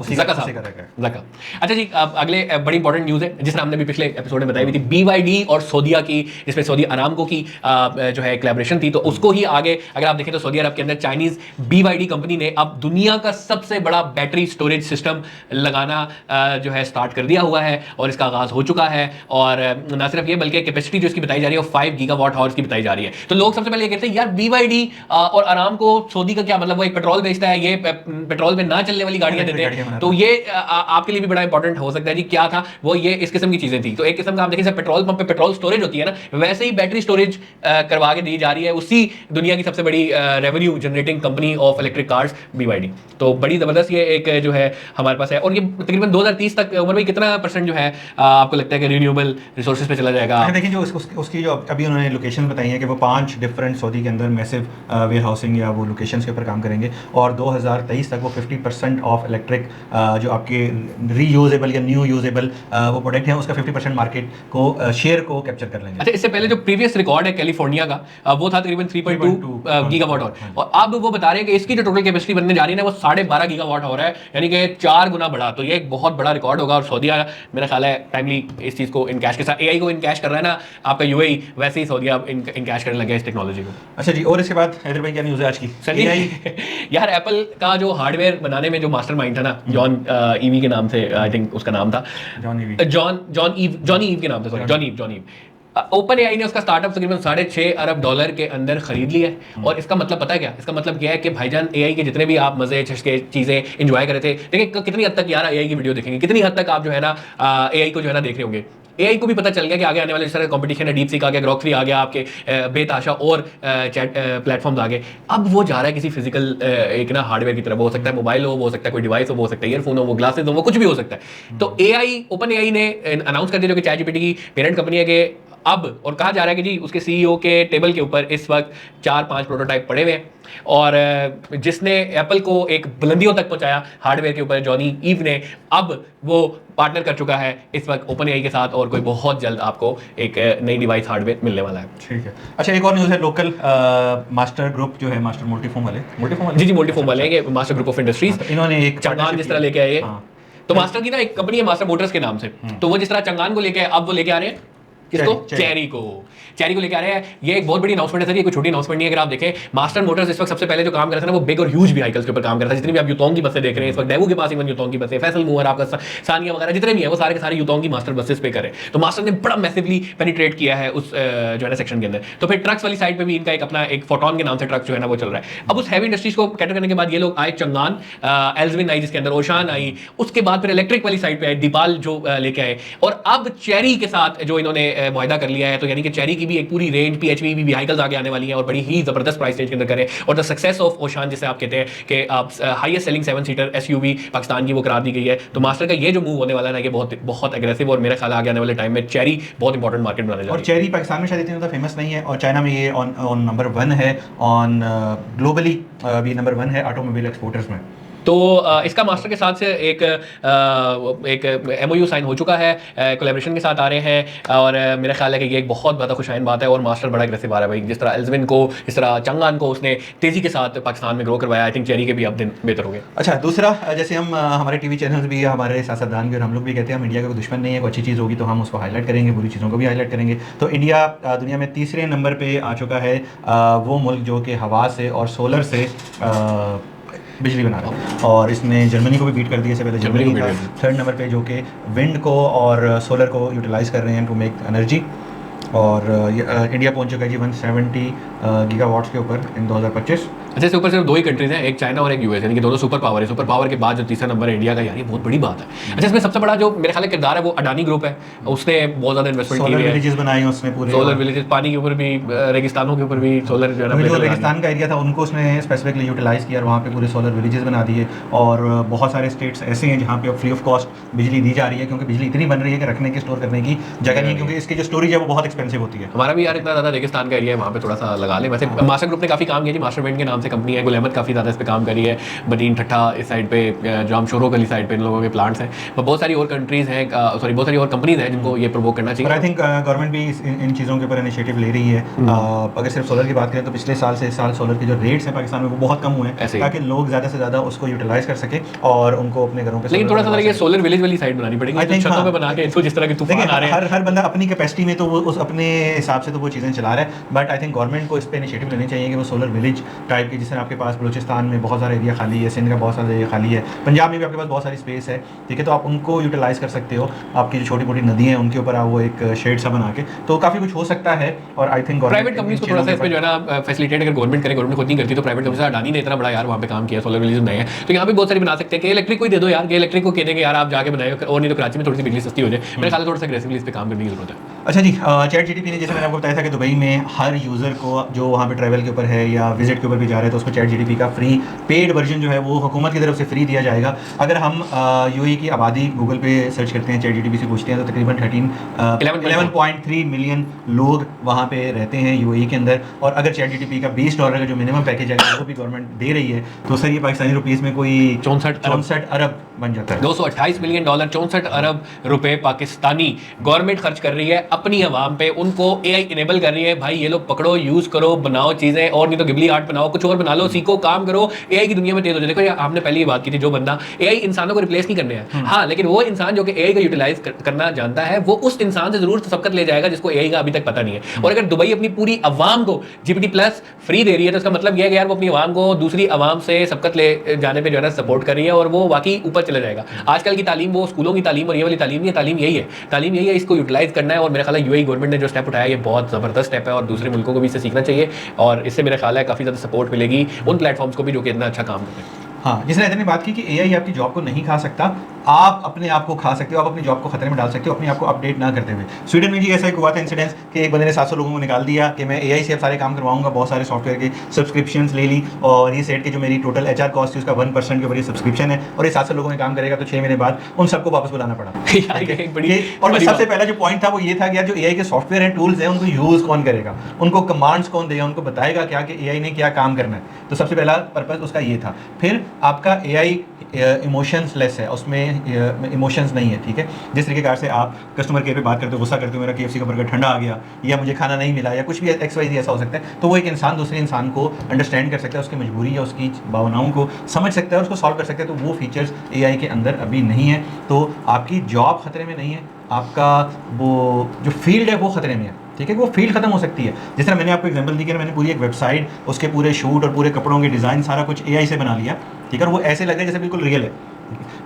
[SPEAKER 2] उसी का
[SPEAKER 1] ज़का। अच्छा जी, अगले बड़ी इंपॉर्टेंट न्यूज़ है जिसने हमने भी पिछले एपिसोड में बताई हुई थी, BYD और सऊदीया की, जिसमें सऊदी अरामको की जो है कोलैबोरेशन थी, तो उसको ही आगे अगर आप देखें तो सऊदी अरब के अंदर चाइनीज BYD कंपनी ने अब दुनिया का सबसे बड़ा बैटरी स्टोरेज सिस्टम लगाना जो है स्टार्ट कर दिया हुआ है और इसका आगाज हो चुका है। और ना सिर्फ ये बल्कि कैपेसिटी जो इसकी बताई जा रही है वो 5 गीगावाट आवर्स की बताई जा रही है। तो लोग सबसे पहले ये कहते हैं यार BYD और अरामको सऊदी का क्या मतलब, वो एक पेट्रोल बेचता है, ये पेट्रोल में ना चलने वाली गाड़ियां देते हैं, तो ये आपके लिए भी बड़ा इंपॉर्टेंट हो सकता है जी। क्या था वो, ये इस किस्म की चीजें थी। तो एक किस्म का आप देखिए पेट्रोल पंप पे पेट्रोल स्टोरेज होती है ना, वैसे ही बैटरी स्टोरेज करवा के दी जा रही है उसी दुनिया की सबसे बड़ी revenue generating company of electric cars BYD। तो बड़ी जबरदस्त ये एक जो है हमारे पास है और ये तकरीबन 2030 तक उम्र में कितना परसेंट जो है आपको लगता है कि रिन्यूएबल रिसोर्सेज पे चला जाएगा?
[SPEAKER 2] देखिए जो उसकी जो अभी उन्होंने लोकेशन बताई है कि वो 5 डिफरेंट सऊदी के अंदर मैसिव वेयर हाउसिंग या वो लोकेशंस के ऊपर काम करेंगे और 2023 तक वो 50% ऑफ इलेक्ट्रिक जो आपके रीयूजेबल या न्यू यूजेबल वो प्रोडक्ट है उसका 50% मार्केट को शेयर को कैप्चर कर लेंगे।
[SPEAKER 1] अच्छा, इससे पहले जो प्रीवियस रिकॉर्ड है कैलिफोर्निया का वो था तकरीबन 3.2 गीगावाट आवर और अब वो बता रहे हैं कि इसकी जो टोटल कैपेसिटी बनने जा रही है ना वो 12.5 गीगावाट आवर है, यानी कि 4 गुना बढ़ा। तो ये एक बहुत बड़ा रिकॉर्ड होगा और सऊदीया मेरा ख्याल है टाइमली इस चीज़ को इनकैश के साथ AI को इनकैश कर रहा है ना आपका UAE, वैसे ही सऊदीया इनकैश करने लगे इस टेक्नोलॉजी को।
[SPEAKER 2] अच्छा जी, और इसके बाद हैदर भाई क्या न्यूज़ है आज की?
[SPEAKER 1] यार एप्पल का जो हार्डवेयर बनाने में जो मास्टरमाइंड था ना जॉन ईवी के नाम से, आई थिंक उसका नाम था जॉनी ईव के नाम से, sorry John Eve. Open AI ने उसका स्टार्टअप तकरीबन $6.5 अरब के अंदर खरीद लिया है। और इसका मतलब पता है क्या, इसका मतलब क्या है कि भाईजान AI के जितने भी आप मजे चस्के चीजें एंजॉय कर रहे थे, देखिए कितनी हद तक यार AI की वीडियो देखेंगे, कितनी हद तक आप जो है ना AI को जो है ना देख रहे होंगे। AI को भी पता चल गया कि आगे आने वाले जिस तरह कंपटीशन है, DeepSeek आ गया, Grok 3 आ गया, आपके बेताशा और चैट प्लेटफॉर्म्स आ गए। अब वो जा रहा है किसी फिजिकल एक ना हार्डवेयर की तरफ, वो हो सकता है मोबाइल हो, वो हो सकता है कोई डिवाइस हो, वो हो सकता है ईयरफोन हो, वो ग्लासेस हो, वो कुछ भी हो सकता है। तो ओपन AI ने अनाउंस कर दिया, जो कि ChatGPT की पेरेंट कंपनी है, कि अब और कहा जा रहा है कि जी उसके CEO के टेबल के ऊपर इस वक्त 4-5 प्रोटोटाइप पड़े हुए हैं और जिसने एप्पल को एक बुलंदियों तक पहुंचाया हार्डवेयर के ऊपर, जॉनी ईव ने, अब वो पार्टनर कर चुका है इस वक्त ओपन AI के साथ और कोई बहुत जल्द आपको एक नई डिवाइस हार्डवेयर मिलने वाला है।
[SPEAKER 2] ठीक है। अच्छा, एक और न्यूज़ है लोकल, मास्टर ग्रुप जो है, मास्टर मल्टीफोम वाले
[SPEAKER 1] जी मल्टीफोम वाले हैं, मास्टर ग्रुप ऑफ इंडस्ट्रीज,
[SPEAKER 2] इन्होंने एक
[SPEAKER 1] चंगान जिस तरह लेके आए, तो मास्टर की ना एक कंपनी है मास्टर मोटर्स के नाम से, तो वो जिस तरह चंगान को लेके आए, अब वो लेके आ रहे हैं किसको? चेरी को लेके आ रहे हैं। ये एक बहुत बड़ी अनाउंसमेंट है सर, ये कोई छोटी अनाउंसमेंट नहीं है। अगर आप देखें मास्टर मोटर्स इस वक्त सबसे पहले जो काम कर रहा था ना वो बिग और ह्यूज व्हीकल्स के ऊपर काम कर रहा था। जितनी भी आप यूतोंग की बसें देख रहे हैं इस वक्त, डेवू के पास इवन यूतोंग की बसें, फैसल मूवर, आपका सानिया वगैरह जितने भी है वो सारे के सारे यूतोंग की मास्टर बसेस पे करें। तो मास्टर ने बड़ा मैसिवली पेनिट्रेट किया है उस जो है ना सेक्शन के अंदर। तो फिर ट्रक्स वाली साइड पे भी इनका एक अपना एक फोटोन के नाम से ट्रक जो है ना वो चल रहा है। अब उस हैवी इंडस्ट्रीज को कैटर करने के बाद ये लोग आए चंगान, एल्जविन आई जिसके अंदर ओशान आई, उसके बाद फिर इलेक्ट्रिक वाली साइड पे आए दीपाल जो लेके आए, और अब चेरी के साथ जो इन्होंने मुआहदा कर लिया है। तो यानी कि चेरी की भी एक पूरी रेंज PHEV व्हीकल्स आगे आने वाली हैं और बड़ी ही जबरदस्त प्राइस रेंज के अंदर करें। और द सक्सेस ऑफ ओशान जिसे आप कहते हैं कि आप highest selling 7 seater SUV Pakistan की वो करार दी गई है। तो मास्टर का ये जो मूव होने वाला है ना, ये बहुत बहुत एग्रेसिव, और मेरा ख्याल आगे आने वाले टाइम में चेरी बहुत इंपॉर्टेंट मार्केट बनाने जा रही है।
[SPEAKER 2] और चेरी पाकिस्तान में शायद इतनी ज़्यादा फेमस नहीं है और चाइना में ये ऑन नंबर 1 है, ऑन ग्लोबली भी नंबर 1 है ऑटोमोबाइल एक्सपोर्टर्स में।
[SPEAKER 1] तो इसका मास्टर के साथ से एक MOU साइन हो चुका है, कोलैबोरेशन के साथ आ रहे हैं और मेरा ख्याल है कि ये एक बहुत ज़्यादा खुशाइन बात है और मास्टर बड़ा एग्रेसिव आ रहा है भाई। जिस तरह एल्जविन को, जिस तरह चंगान को उसने तेज़ी के साथ पाकिस्तान में ग्रो करवाया, आई थिंक चेरी के भी अब दिन बेहतर हो गए।
[SPEAKER 2] अच्छा, दूसरा जैसे हम हमारे टीवी चैनल्स भी, हमारे सियासतदान भी और हम लोग भी कहते हैं हम इंडिया का कोई दुश्मन नहीं है, कोई अच्छी चीज़ होगी तो हम उसको हाईलाइट करेंगे, बुरी चीज़ों को भी हाईलाइट करेंगे। तो इंडिया दुनिया में तीसरे नंबर पे आ चुका है, वो मुल्क जो कि हवा से और सोलर से बिजली बना रहा है और इसने जर्मनी को भी बीट कर दिया। इससे पहले जर्मनी था थर्ड नंबर पे जो कि विंड को और सोलर को यूटिलाइज कर रहे हैं टू मेक एनर्जी। और इंडिया पहुंच चुका है जी 170 गीगावाट्स के ऊपर इन 2025।
[SPEAKER 1] अच्छा, इसके ऊपर सिर्फ दो ही कंट्रीज हैं, एक चाइना और एक यूएस, यानी कि दोनों सुपर पावर है। सुपर पावर के बाद जो तीसरा नंबर है इंडिया का, यार ये बहुत बड़ी बात है। अच्छा, इसमें सबसे बड़ा जो मेरे ख्याल है किरदार है वो अडानी ग्रुप है, उसने बहुत ज़्यादा इन्वेस्टमेंट की है।
[SPEAKER 2] सोलर विलेजेस बनाए उसने पूरे,
[SPEAKER 1] सोलर विलेजेस, पानी के ऊपर भी, रेगिस्तानों के ऊपर भी सोलर जो है,
[SPEAKER 2] जो रेगिस्तान का एरिया था उनको उसने स्पेसिफिकली यूटिलाइज किया और वहाँ पे पूरे सोलर विलेजेस बना दिए। और बहुत सारे स्टेट्स ऐसे हैं जहाँ पे अब फ्री ऑफ कॉस्ट बिजली दी जा रही है, क्योंकि बिजली इतनी बन रही है कि रखने की, स्टोर करने की जगह नहीं है, क्योंकि इसकी जो स्टोरेज है वो बहुत एक्सपेंसिव होती है।
[SPEAKER 1] हमारा भी यार इतना ज़्यादा रेगिस्तान का एरिया है, वहाँ पे थोड़ा सा लगा ले। वैसे मास्टर ग्रुप ने काफ़ी काम किया जी, मास्टर विंड के नाम से कंपनी है, गुल अहमद काफ़ी ज़्यादा इस पर काम करी है, बदीन ठट्ठा इस साइड पे, जामशोरो गली साइड पे इन लोगों के प्लांट्स हैं। बहुत सारी और कंट्रीज़ हैं, सॉरी बहुत सारी और कंपनीज हैं जिनको ये प्रोवोक करना चाहिए।
[SPEAKER 2] और आई थिंक गवर्नमेंट भी इन चीज़ों के ऊपर इनिशिएटिव ले रही है। अगर सिर्फ सोलर की बात करें तो पिछले साल से इस साल सोलर के जो रेट्स हैं पाकिस्तान में वो बहुत कम हुए हैं, ताकि लोग ज़्यादा से ज़्यादा उसको यूटिलाइज कर सके और उनको अपने घरों पर।
[SPEAKER 1] लेकिन थोड़ा सा ये सोलर विलेज वाली साइड बनानी पड़ेगी, छतों पे बना के इसको, जिस तरह के तूफान आ रहे हैं।
[SPEAKER 2] हर बंदा अपनी कैपेसिटी में तो वो उस अपने हिसाब से तो वो चीज़ें चला रहा है, बट आई थिंक गवर्नमेंट को इस पर इनिशिएटिव लेनी चाहिए कि वो सोलर विलेज टाइप की, जिससे आपके पास बलूचिस्तान में बहुत सारा एरिया खाली है, सिंध का बहुत सारा एरिया खाली है, पंजाब में भी आपके पास बहुत सारी स्पेस है, ठीक है, तो आप उनको यूटिलाइज कर सकते हो। आपकी जो छोटी मोटी नदी है उनके ऊपर आप वो एक शेड सा बना के, तो काफ़ी कुछ हो सकता है। और आई थिंक
[SPEAKER 1] प्राइवेट कंपनीज को थोड़ा सा इसमें जो है ना फैसिलिटेट अगर गवर्नमेंट करे, गवर्नमेंट खुद नहीं करती तो प्राइवेट कंपनी, अडानी ने इतना बड़ा यार वहाँ पे काम किया, सोलर विलेज बनाए हैं, तो यहाँ पे बहुत सारी बना सकते हैं कि इलेक्ट्रिक को ही दे दो यार, कि इलेक्ट्रिक को कह देंगे यार आप जाके बनाए, और नहीं तो कराची में थोड़ी सी बिजली सस्ती हो जाए। मेरे ख्याल से थोड़ा सा एग्रेसिवली इस पे काम करने की जरूरत है।
[SPEAKER 2] अच्छा जी, चैट जीटीपी ने, जैसे मैंने आपको बताया था कि दुबई में हर यूज़र को जो वहाँ पे ट्रैवल के ऊपर है या विजिट के ऊपर भी जा रहे हैं तो उसको चैट जीटीपी का फ्री पेड वर्जन जो है वो हुकूमत की तरफ से फ्री दिया जाएगा। अगर हम यूएई की आबादी गूगल पे सर्च करते हैं, चैट जीटीपी से पूछते हैं, तो तकरीबन 11.3 मिलियन लोग वहाँ पे रहते हैं यूएई के अंदर। और अगर चैट जीटीपी का $20 का जो मिनिमम पैकेज है वो भी गवर्नमेंट दे रही है, तो सर ये पाकिस्तानी रुपीज़ में कोई 64 अरब बन जाता है।
[SPEAKER 1] $228 मिलियन, 64 अरब रुपए पाकिस्तानी गवर्नमेंट खर्च कर रही है अपनी आवाम पे, उनको एआई इनेबल कर रही है। भाई ये लोग पकड़ो, यूज करो, बनाओ चीजें, और नहीं तो गिबली आर्ट बनाओ, कुछ और बना लो, सीखो, काम करो, एआई की दुनिया में तेज हो जाए। देखो आपने पहले ही बात की थी, जो बंदा एआई इंसानों को रिप्लेस नहीं करने हैं, हाँ, लेकिन वो इंसान जो कि एआई का यूटिलाइज करना जानता है वो उस इंसान से जरूर सबकत ले जाएगा जिसको एआई का अभी तक पता नहीं है। और अगर दुबई अपनी पूरी आवाम को जीपीटी प्लस फ्री दे रही है तो इसका मतलब यह है कि यार वो अपनी आवाम को दूसरी आवाम से सबकत ले जाने पे जो है ना सपोर्ट कर रही है और वो वाकई ऊपर चला जाएगा। आजकल की तालीम वो स्कूलों की तालीम और ये वाली तालीम नहीं है, तालीम यही है, इसको यूटिलाइज करना है। और मेरा ख्याल है यूएई गवर्नमेंट ने जो स्टेप उठाया ये बहुत ज़बरदस्त स्टेप है और दूसरे मुल्कों को भी इससे सीखना चाहिए और इससे मेरा ख्याल है काफ़ी ज़्यादा सपोर्ट मिलेगी उन प्लेटफॉर्म्स को भी जो कि इतना अच्छा काम करते हैं।
[SPEAKER 2] हाँ, जिसने इतनी बात की कि एआई आपकी जॉब को नहीं खा सकता, आप अपने आप को खा सकते हो, आप अपनी जॉब को खतरे में डाल सकते हो अपने आप को अपडेट ना करते हुए। स्वीडन में भी ऐसा एक हुआ था इंसिडेंस कि एक बंदे ने 700 लोगों को निकाल दिया कि मैं एआई से अब सारे काम करवाऊंगा, बहुत सारे सॉफ्टवेयर के सब्सक्रिप्शंस ले ली और ये सेट की जो मेरी टोटल एचआर कॉस्ट थी उसका 1% के ऊपर ये सब्सक्रिप्शन है और ये 700 लोगों में काम करेगा, तो 6 महीने बाद उन सबको वापस बुलाना पड़ा। और सबसे पहला जो पॉइंट था वो ये था कि यार जो एआई के सॉफ्टवेयर हैं, टूल्स हैं, उनको यूज़ कौन करेगा, उनको कमांड्स कौन देगा, उनको बताएगा क्या कि एआई ने क्या काम करना है। तो सबसे पहला पर्पस उसका ये था। फिर आपका एआई इमोशंस लेस है, उसमें इमोशंस नहीं है, ठीक है। जिस तरीके से आप कस्टमर केयर पे बात करते हो, गुस्सा करते हो, मेरा KFC का बर्गर ठंडा आ गया या मुझे खाना नहीं मिला या कुछ भी XYZ ऐसा हो सकता है, तो वो एक इंसान दूसरे इंसान को अंडरस्टैंड कर सकता है, उसकी मजबूरी या उसकी भावनाओं को समझ सकता है, उसको सॉल्व कर सकता है। तो वो फीचर्स एआई के अंदर अभी नहीं है। तो आपकी जॉब खतरे में नहीं है, आपका वो जो फील्ड है वो खतरे में है, ठीक है। वो फील्ड खत्म हो सकती है। जिस तरह मैंने आपको एग्जांपल दी कि मैंने पूरी एक वेबसाइट, उसके पूरे शूट और पूरे कपड़ों के डिज़ाइन सारा कुछ एआई से बना लिया, ठीक है, और वो ऐसे लग रहा है जैसे बिल्कुल रियल है।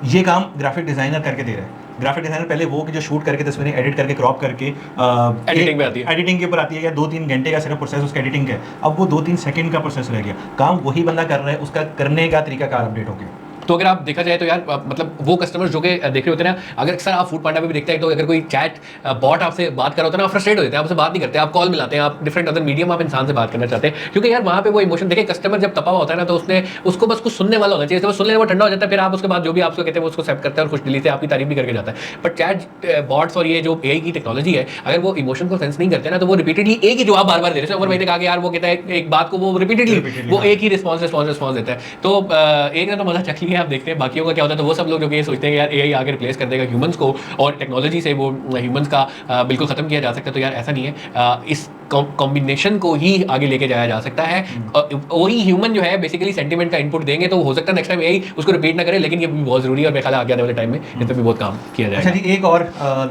[SPEAKER 2] ये काम ग्राफिक डिज़ाइनर करके दे रहा है। ग्राफिक डिज़ाइनर पहले वो कि जो शूट करके तस्वीरें एडिट करके क्रॉप करके
[SPEAKER 1] एडिटिंग पे आती है,
[SPEAKER 2] एडिटिंग के ऊपर आती है, या 2-3 घंटे का सिर्फ प्रोसेस उसका एडिटिंग का है, अब वो 2-3 सेकंड का प्रोसेस रह गया। काम वही बंदा कर रहा है, उसका करने का तरीकाकार अपडेट हो गया।
[SPEAKER 1] तो अगर आप देखा जाए तो यार मतलब वो कस्टमर्स जो कि देख रहे होते हैं ना, अगर अक्सर आप फूड पांडा में भी देखते हैं तो अगर कोई चैट बॉट आपसे बात कर रहा होता है ना, आप फ्रस्ट्रेट हो जाते हैं, आपसे बात नहीं करते, आप कॉल मिलाते हैं, आप डिफरेंट अदर मीडियम आप इंसान से बात करना चाहते हैं, क्योंकि यार वहाँ पे वो इमोशन देखें, कस्टमर जब तपा हुआ होता है ना तो उसको बस कुछ सुनने वाला होना चाहिए, तो सुनने में वो ठंडा हो जाता है, फिर आप उसके बाद जो भी आपको कहते हैं वो उसको एक्सेप्ट करते हैं और खुश दिली से आपकी तारीफ भी करके जाता है। बट चैट बॉट्स और ये जो एआई की टेक्नोलॉजी है, अगर वो इमोशन को सेंस नहीं करते ना तो वो रिपीटेडली एक ही जवाब बार बार दे रहे हैं। उमर भाई ने कहा कि यार वो कहता है एक बात को वो रिपीटेडली वो एक ही रिस्पॉन्स देता है। तो एक ने तो मजा चख लिया है आप देखते हैं बाकियों का क्या होता है, तो वो सब लोग जो कि ये सोचते हैं कि यार एआई आगे रिप्लेस कर देगा ह्यूमंस को और टेक्नोलॉजी से वो ह्यूमंस का बिल्कुल खत्म किया जा सकता है, तो यार ऐसा नहीं है। इस कॉम्बिनेशन को ही आगे लेके जाया जा सकता है। वही ह्यूमन जो है बेसिकली सेंटिमेंट का इनपुट देंगे तो हो सकता है नेक्स्ट टाइम एआई उसको रिपीट ना करे, लेकिन ये भी बहुत जरूरी है और मेरे ख्याल आगे आने वाले टाइम में इस पर भी बहुत काम किया जाएगा।
[SPEAKER 2] अच्छा जी, एक और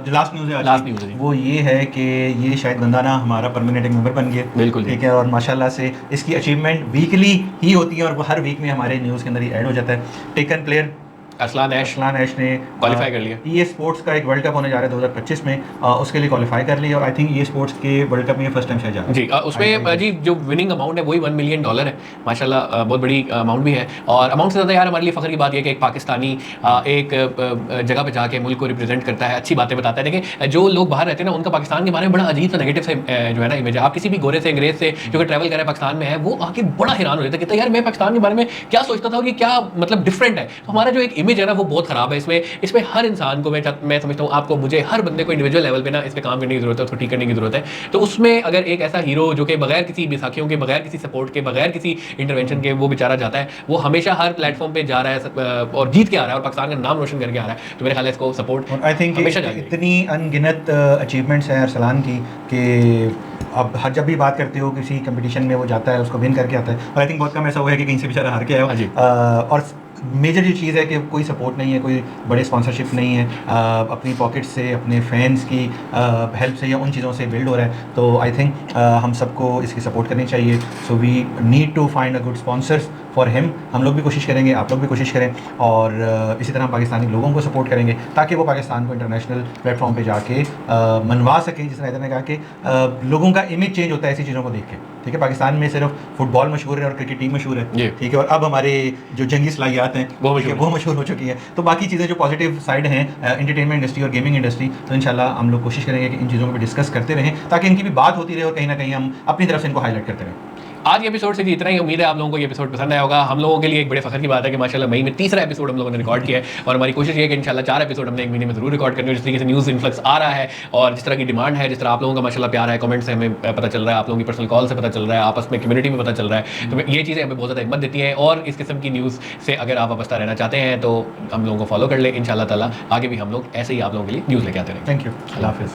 [SPEAKER 2] जो लास्ट न्यूज़ है
[SPEAKER 1] लास्ट न्यूज़ है
[SPEAKER 2] वो ये है कि ये शायद बंदा ना हमारा परमानेंट एक मेंबर बन गया।
[SPEAKER 1] बिल्कुल
[SPEAKER 2] ठीक है, और माशाल्लाह से इसकी अचीवमेंट वीकली ही होती है और वो हर वीक में हमारे न्यूज़ के अंदर ही ऐड हो जाता है। टेकन प्लेयर
[SPEAKER 1] अरसलान ऐश
[SPEAKER 2] ने
[SPEAKER 1] क्वालिफाई कर लिया।
[SPEAKER 2] ये स्पोर्ट्स का एक वर्ल्ड कप होने जा रहा है 2025 में, उसके लिए क्वालिफाई कर लिया और आई थिंक ये स्पोर्ट्स के वर्ल्ड कप में फर्स्ट टाइम शायद जा रहा है
[SPEAKER 1] जी। उसमें जी जो विनिंग अमाउंट है वही $1 मिलियन है माशाल्लाह, बहुत बड़ी अमाउंट भी है। और अमाउंट से ज़्यादा यार हमारे लिए फ़ख्र की बात यह कि एक पाकिस्तानी एक जगह पे जाके मुल्क को रिप्रेजेंट करता है, अच्छी बातें बताता है। देखिए जो लोग बाहर रहते हैं ना उनका पाकिस्तान के बारे में बड़ा अजीब सा नेगेटिव से जो है ना इमेज है। आप किसी भी गोरे से अंग्रेज से जो कि ट्रैवल कर रहा है पाकिस्तान में है, वो आके बड़ा हैरान हो जाता है, कहता है यार मैं पाकिस्तान के बारे में क्या सोचता था कि क्या मतलब डिफरेंट है। तो हमारा जो एक इमेज है ना वो बहुत खराब है। इसमें हर इंसान को मैं समझता हूँ, आपको मुझे हर बंदे को इंडिविजुअल लेवल पे ना इस पे काम करने की जरूरत है, उसको ठीक करने की जरूरत है। तो उसमें अगर एक ऐसा हीरो जो कि बगैर किसी बैसाखियों के, बगैर किसी सपोर्ट के, बगैर किसी इंटरवेंशन के वो बेचारा जाता है, वो हमेशा हर प्लेटफॉर्म पे जा रहा है और जीत के आ रहा है और पाकिस्तान का नाम रोशन करके आ रहा है, तो मेरे ख्याल है इसको सपोर्ट
[SPEAKER 2] आई थिंक इतनी अनगिनत अचीवमेंट्स हैं अरसलान की कि अब हर जब भी बात करते हो किसी कंपटीशन में वो जाता है उसको विन करके आता है, और आई थिंक बहुत कम ऐसा हुआ है कि कहीं से बेचारा हार के आया हो। और मेजर ये चीज़ है कि कोई सपोर्ट नहीं है, कोई बड़े स्पॉन्सरशिप नहीं है, अपनी पॉकेट से, अपने फैंस की हेल्प से या उन चीज़ों से बिल्ड हो रहा है। तो आई थिंक हम सबको इसकी सपोर्ट करनी चाहिए। So we need to find a good sponsors for him. हम लोग भी कोशिश करेंगे, आप लोग भी कोशिश करें और इसी तरह हम पाकिस्तानी लोगों को सपोर्ट करेंगे ताकि वो पाकिस्तान को इंटरनेशनल प्लेटफॉर्म पे जाके मनवा सकें। जिस तरह इधर ने कहा कि लोगों का इमेज चेंज होता है ऐसी चीज़ों को देख के। ठीक है, पाकिस्तान में सिर्फ फुटबॉल मशहूर है और क्रिकेट टीम मशहूर है, ठीक है, और अब हमारे जो जंगी सलाहियात हैं वो मशहूर हो चुकी है। तो बाकी चीज़ें जो पॉजिटिव साइड हैं एंटरटेनमेंट इंडस्ट्री और गेमिंग इंडस्ट्री, तो इंशाल्लाह हम लोग कोशिश करेंगे कि इन चीज़ों पर डिस्कस करते रहें ताकि इनकी भी बात होती रहे और कहीं ना कहीं हम अपनी तरफ से इनको हाईलाइट करते रहें।
[SPEAKER 1] आज के एपिसोड से जी इतना ही। उम्मीद है आप लोगों को ये एपिसोड पसंद आया होगा। हम लोगों के लिए एक बड़े फखर की बात है कि माशाल्लाह मई में तीसरा एपिसोड हम लोगों ने रिकॉर्ड किया है और हमारी कोशिश ये है कि इंशाल्लाह 4 एपिसोड हमने एक महीने में जरूर रिकॉर्ड करने। जिस तरीके से न्यूज़ इन्फ्लक्स आ रहा है और जिस तरह की डिमांड है, जिस तरह आप लोगों का माशाल्लाह प्यार है, कमेंट से हमें पता चल रहा है, आप लोगों की पर्सनल कॉल से पता चल रहा है, आपस में कम्युनिटी में पता चल रहा है, तो ये चीज़ें हमें बहुत ज़्यादा हिम्मत देती हैं। और इस किस्म की न्यूज़ से अगर आप वाबस्ता रहना चाहते हैं तो हम लोगों को फॉलो कर लें। इंशाल्लाह ताला आगे भी हम लोग ऐसे ही आप लोगों के लिए न्यूज़ लेके आते रहेंगे।
[SPEAKER 2] थैंक यू, अल्लाह हाफिज़।